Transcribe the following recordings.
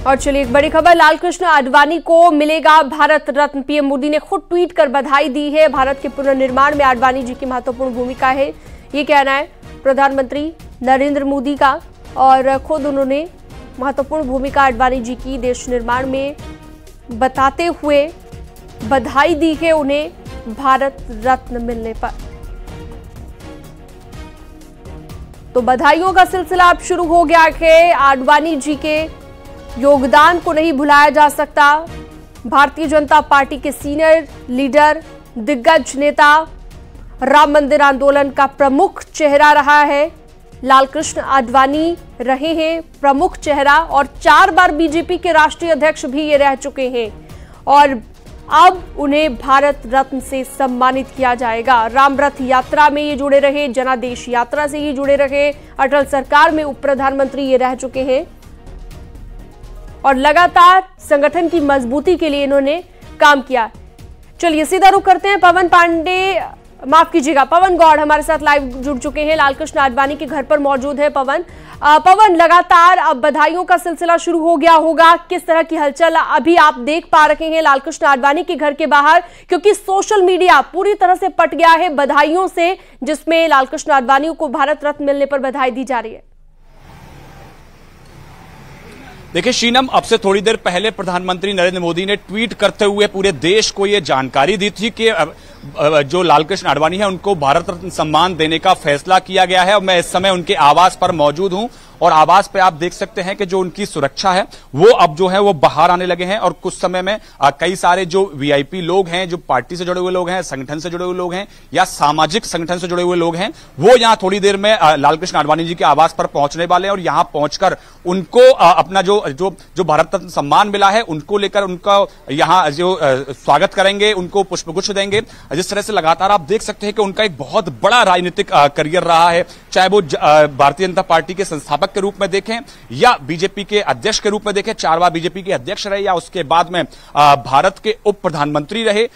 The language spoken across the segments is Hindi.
और चलिए एक बड़ी खबर, लालकृष्ण आडवाणी को मिलेगा भारत रत्न। पीएम मोदी ने खुद ट्वीट कर बधाई दी है। भारत के पुनर्निर्माण में आडवाणी जी की महत्वपूर्ण भूमिका है, ये कहना है प्रधानमंत्री नरेंद्र मोदी का। और खुद उन्होंने महत्वपूर्ण भूमिका आडवाणी जी की देश निर्माण में बताते हुए बधाई दी है उन्हें भारत रत्न मिलने पर। तो बधाइयों का सिलसिला अब शुरू हो गया है। आडवाणी जी के योगदान को नहीं भुलाया जा सकता। भारतीय जनता पार्टी के सीनियर लीडर, दिग्गज नेता, राम मंदिर आंदोलन का प्रमुख चेहरा रहा है। लालकृष्ण आडवाणी रहे हैं प्रमुख चेहरा और 4 बार बीजेपी के राष्ट्रीय अध्यक्ष भी ये रह चुके हैं। और अब उन्हें भारत रत्न से सम्मानित किया जाएगा। राम रथ यात्रा में ये जुड़े रहे, जनादेश यात्रा से ये जुड़े रहे, अटल सरकार में उप प्रधानमंत्री ये रह चुके हैं और लगातार संगठन की मजबूती के लिए इन्होंने काम किया। चलिए सीधा रुख करते हैं। पवन पांडे, माफ कीजिएगा, पवन गौड़ हमारे साथ लाइव जुड़ चुके हैं, लालकृष्ण आडवाणी के घर पर मौजूद है। पवन, लगातार अब बधाइयों का सिलसिला शुरू हो गया होगा, किस तरह की हलचल अभी आप देख पा रहे हैं लालकृष्ण आडवाणी के घर के बाहर, क्योंकि सोशल मीडिया पूरी तरह से पट गया है बधाइयों से, जिसमें लालकृष्ण आडवाणी को भारत रत्न मिलने पर बधाई दी जा रही है। देखिए शीनम, अब से थोड़ी देर पहले प्रधानमंत्री नरेंद्र मोदी ने ट्वीट करते हुए पूरे देश को यह जानकारी दी थी कि जो लालकृष्ण आडवाणी है उनको भारत रत्न सम्मान देने का फैसला किया गया है। और मैं इस समय उनके आवास पर मौजूद हूं और आवास पे आप देख सकते हैं कि जो उनकी सुरक्षा है वो अब जो है वो बाहर आने लगे हैं। और कुछ समय में कई सारे जो वीआईपी लोग हैं, जो पार्टी से जुड़े हुए लोग हैं, संगठन से जुड़े हुए लोग हैं या सामाजिक संगठन से जुड़े हुए लोग हैं, वो यहां थोड़ी देर में लालकृष्ण आडवाणी जी के आवास पर पहुंचने वाले हैं। और यहां पहुंचकर उनको अपना जो भारत रत्न सम्मान मिला है उनको लेकर उनका यहां जो स्वागत करेंगे, उनको पुष्पगुच्छ देंगे। जिस तरह से लगातार आप देख सकते हैं कि उनका एक बहुत बड़ा राजनीतिक करियर रहा है, चाहे वो भारतीय जनता पार्टी के संस्थापक के रूप में देखें या बीजेपी के अध्यक्ष के रूप में देखें, 4 बार बीजेपी के अध्यक्ष रहे, या उसके बाद में भारत के उप प्रधानमंत्री रहे,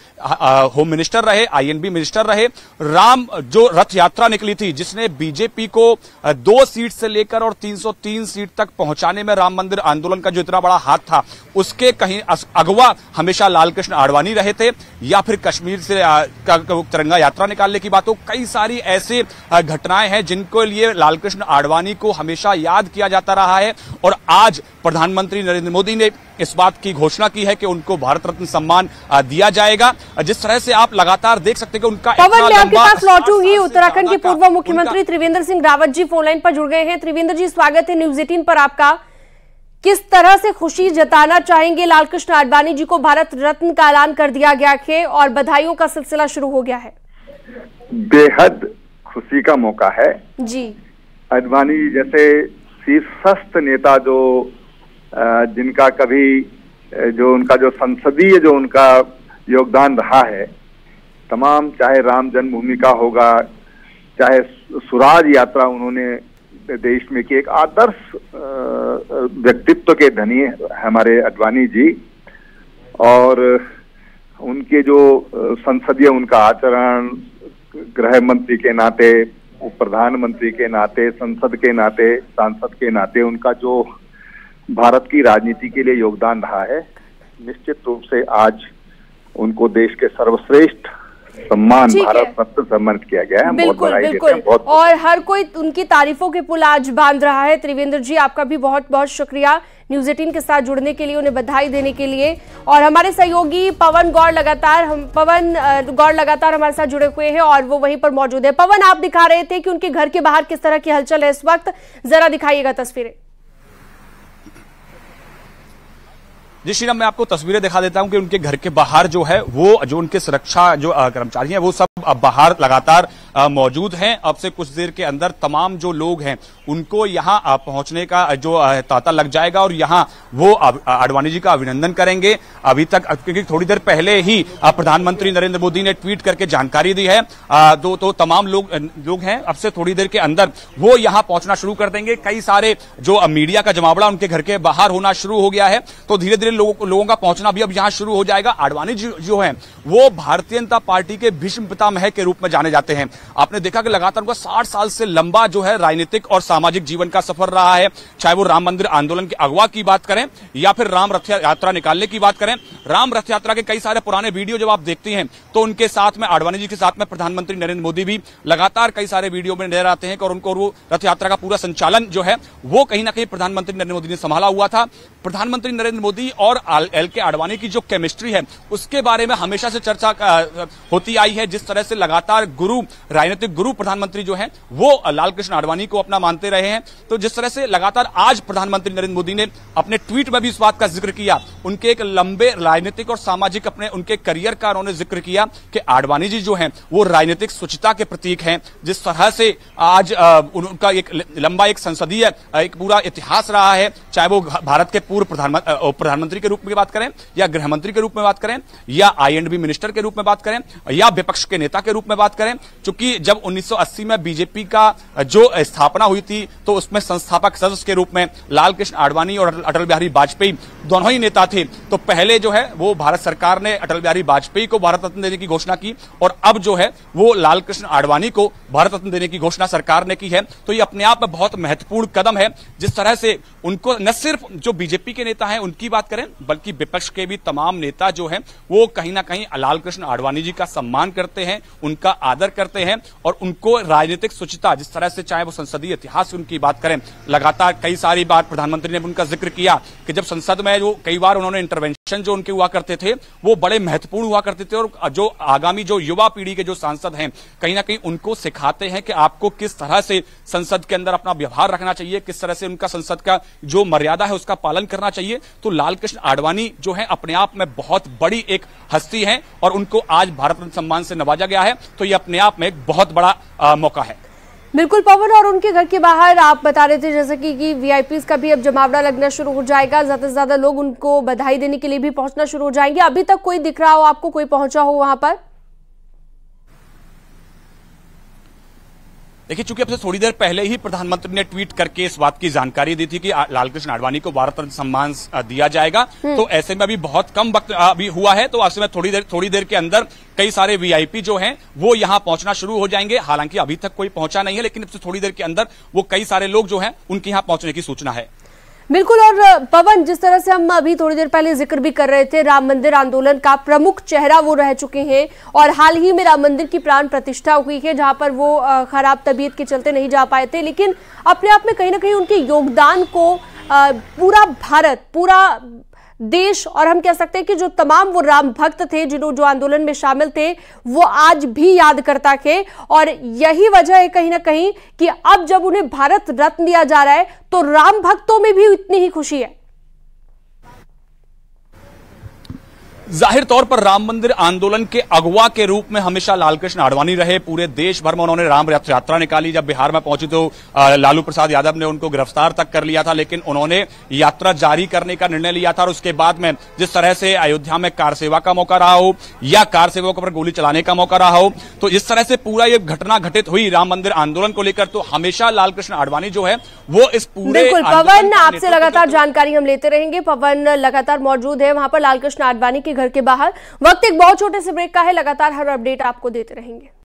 होम मिनिस्टर रहे, आईएनबी मिनिस्टर रहे। राम जो रथ यात्रा निकली थी जिसने बीजेपी को 2 सीट से लेकर और 303 सीट तक पहुंचाने में राम मंदिर आंदोलन का जो इतना बड़ा हाथ था, उसके कहीं अगवा हमेशा लालकृष्ण आडवाणी रहे थे। या फिर कश्मीर से तिरंगा यात्रा निकालने की बात हो, कई सारी ऐसी घटनाएं हैं जिनको लिए लालकृष्ण आडवाणी को हमेशा याद किया जाता रहा है। और आज प्रधानमंत्री नरेंद्र मोदी ने इस बात की घोषणा की है कि उनको भारत रत्न सम्मान दिया जाएगा। जिस तरह से आप लगातार देख सकते हैं कि उनका पवन, मैं आपके पास लौटूंगी। उत्तराखंड के पूर्व मुख्यमंत्री त्रिवेंद्र सिंह रावत जी फोन लाइन पर जुड़ गए हैं। त्रिवेंद्र जी, स्वागत है न्यूज 18 पर आपका। किस तरह से खुशी जताना चाहेंगे, लालकृष्ण आडवाणी जी को भारत रत्न का ऐलान कर दिया गया है और बधाइयों का सिलसिला शुरू हो गया है। बेहद खुशी का मौका है जी। आडवाणी जैसे शीर्षस्थ नेता जिनका कभी जो उनका जो संसदीय जो उनका योगदान रहा है, तमाम चाहे राम जन्मभूमि का होगा, चाहे स्वराज यात्रा उन्होंने देश में की, एक आदर्श व्यक्तित्व के धनी हमारे आडवाणी जी। और उनके जो संसदीय उनका आचरण, गृह मंत्री के नाते, उप प्रधानमंत्री के नाते, संसद के नाते, सांसद के नाते उनका जो भारत की राजनीति के लिए योगदान रहा है, निश्चित रूप से आज उनको देश के सर्वश्रेष्ठ सम्मान भारत रत्न सम्मानित किया गया है। बिल्कुल बिल्कुल, और हर कोई उनकी तारीफों के पुल आज बांध रहा है। त्रिवेंद्र जी, आपका भी बहुत बहुत शुक्रिया न्यूज 18 के साथ जुड़ने के लिए, उन्हें बधाई देने के लिए। और हमारे सहयोगी पवन गौड़ लगातार हमारे साथ जुड़े हुए हैं और वो वहीं पर मौजूद है। पवन, आप दिखा रहे थे कि उनके घर के बाहर किस तरह की हलचल है इस वक्त, जरा दिखाइएगा तस्वीरें। जी श्रीराम, मैं आपको तस्वीरें दिखा देता हूं कि उनके घर के बाहर जो है वो जो उनके सुरक्षा जो कर्मचारी हैं वो सब बाहर लगातार मौजूद हैं। अब से कुछ देर के अंदर तमाम जो लोग हैं उनको यहां पहुंचने का जो तांता लग जाएगा और यहां वो आडवाणी जी का अभिनंदन करेंगे। अभी तक, क्योंकि थोड़ी देर पहले ही प्रधानमंत्री नरेंद्र मोदी ने ट्वीट करके जानकारी दी है, तो तमाम लोग हैं अब से थोड़ी देर के अंदर वो यहां पहुंचना शुरू कर देंगे। कई सारे जो मीडिया का जमावड़ा उनके घर के बाहर होना शुरू हो गया है, तो धीरे धीरे लोगों का पहुंचना भी अब यहां शुरू हो जाएगा। आडवाणी जी जो है वो भारतीय जनता पार्टी के भीष्म पितामह के रूप में जाने जाते हैं। आपने देखा कि लगातार उनका 60 साल से लंबा जो है राजनीतिक और सामाजिक जीवन का सफर रहा है, चाहे वो राम मंदिर आंदोलन के अगवा की बात करें या फिर राम रथ यात्रा निकालने की बात करें। राम रथ यात्रा के कई सारे पुराने वीडियो जब आप देखती हैं तो उनके साथ में आडवाणी जी के साथ में प्रधानमंत्री नरेंद्र मोदी भी लगातार कई सारे वीडियो में नजर आते हैं और उनको वो रथ यात्रा का पूरा संचालन जो है वो कहीं ना कहीं प्रधानमंत्री नरेंद्र मोदी ने संभाला हुआ था। प्रधानमंत्री नरेंद्र मोदी और एल.के. आडवाणी की जो केमिस्ट्री है उसके बारे में हमेशा से चर्चा होती आई है। जिस तरह से लगातार गुरु, राजनीतिक गुरु प्रधानमंत्री जो है वो लालकृष्ण आडवाणी को अपना मानते रहे हैं, तो जिस तरह से लगातार आज प्रधानमंत्री नरेंद्र मोदी ने अपने ट्वीट में भी इस बात का जिक्र किया, उनके एक लंबे राजनीतिक और सामाजिक अपने उनके करियर का उन्होंने जिक्र किया कि आडवाणी जी जो हैं वो राजनीतिक शुचिता के प्रतीक हैं। जिस तरह से आज उनका एक लंबा एक संसदीय एक पूरा इतिहास रहा है, चाहे वो भारत के पूर्व प्रधानमंत्री के रूप में बात करें या गृह मंत्री के रूप में बात करें या I&B मिनिस्टर के रूप में बात करें या विपक्ष के नेता के रूप में बात करें। क्योंकि जब 1980 में बीजेपी का जो स्थापना हुई थी तो उसमें संस्थापक सदस्य के रूप में लालकृष्ण आडवाणी और अटल बिहारी वाजपेयी दोनों ही नेता थे। तो पहले जो है वो भारत सरकार ने अटल बिहारी वाजपेयी को भारत रत्न देने की घोषणा की और अब जो है वो लालकृष्ण आडवाणी को भारत रत्न देने की घोषणा सरकार ने की है। तो ये अपने आप में बहुत महत्वपूर्ण कदम है। जिस तरह से उनको न सिर्फ जो बीजेपी के नेता हैं उनकी बात करें बल्कि विपक्ष के भी तमाम नेता जो हैं वो कहीं ना कहीं लालकृष्ण आडवाणी जी का सम्मान करते हैं, उनका आदर करते हैं और उनको राजनीतिक शुचिता, जिस तरह से चाहे वो संसदीय इतिहास उनकी बात करें, लगातार कई सारी बार प्रधानमंत्री ने उनका जिक्र किया कि जब संसद में जो कई बार उन्होंने इंटरवेंशन जो उनके हुआ करते थे वो बड़े महत्वपूर्ण हुआ करते थे और जो आगामी जो युवा पीढ़ी के जो सांसद हैं कहीं ना कहीं उनको सिखाते हैं कि आपको किस तरह से संसद के अंदर अपना व्यवहार रखना चाहिए, किस तरह से उनका संसद का जो मर्यादा है उसका पालन करना चाहिए। तो लालकृष्ण आडवाणी जो है अपने आप में बहुत बड़ी एक हस्ती है और उनको आज भारत रत्न सम्मान से नवाजा गया है, तो ये अपने आप में एक बहुत बड़ा मौका है। बिल्कुल पवन, और उनके घर के बाहर आप बता रहे थे जैसे कि वीआईपीज का भी अब जमावड़ा लगना शुरू हो जाएगा, ज्यादा से ज्यादा लोग उनको बधाई देने के लिए भी पहुंचना शुरू हो जाएंगे। अभी तक कोई दिख रहा हो आपको, कोई पहुंचा हो वहां पर? देखिए, चूंकि अब से थोड़ी देर पहले ही प्रधानमंत्री ने ट्वीट करके इस बात की जानकारी दी थी कि लालकृष्ण आडवाणी को भारत रत्न सम्मान दिया जाएगा, तो ऐसे में अभी बहुत कम वक्त अभी हुआ है, तो ऐसे में थोड़ी देर के अंदर कई सारे वीआईपी जो हैं वो यहां पहुंचना शुरू हो जाएंगे। हालांकि अभी तक कोई पहुंचा नहीं है, लेकिन अब से थोड़ी देर के अंदर वो कई सारे लोग जो हैं उनके यहां पहुंचने की सूचना है। बिल्कुल। और पवन, जिस तरह से हम अभी थोड़ी देर पहले जिक्र भी कर रहे थे, राम मंदिर आंदोलन का प्रमुख चेहरा वो रह चुके हैं और हाल ही में राम मंदिर की प्राण प्रतिष्ठा हुई है जहां पर वो खराब तबीयत के चलते नहीं जा पाए थे, लेकिन अपने आप में कहीं ना कहीं उनके योगदान को पूरा भारत, पूरा देश और हम कह सकते हैं कि जो तमाम वो राम भक्त थे जो आंदोलन में शामिल थे वो आज भी याद करता है। और यही वजह है कहीं ना कहीं कि अब जब उन्हें भारत रत्न दिया जा रहा है तो राम भक्तों में भी इतनी ही खुशी है। जाहिर तौर पर राम मंदिर आंदोलन के अगवा के रूप में हमेशा लालकृष्ण आडवाणी रहे। पूरे देश भर में उन्होंने राम रथ यात्रा निकाली। जब बिहार में पहुंचे तो लालू प्रसाद यादव ने उनको गिरफ्तार तक कर लिया था, लेकिन उन्होंने यात्रा जारी करने का निर्णय लिया था। और उसके बाद में जिस तरह से अयोध्या में कार सेवा का मौका रहा हो या कार सेवकों पर गोली चलाने का मौका रहा हो, तो इस तरह से पूरा ये घटना घटित हुई राम मंदिर आंदोलन को लेकर, तो हमेशा लालकृष्ण आडवाणी जो है वो इस पूरे बिल्कुल पवन, आपसे लगातार जानकारी हम लेते रहेंगे। पवन लगातार मौजूद है वहां पर लालकृष्ण आडवाणी के घर के बाहर। वक्त एक बहुत छोटे से ब्रेक का है, लगातार हर अपडेट आपको देते रहेंगे।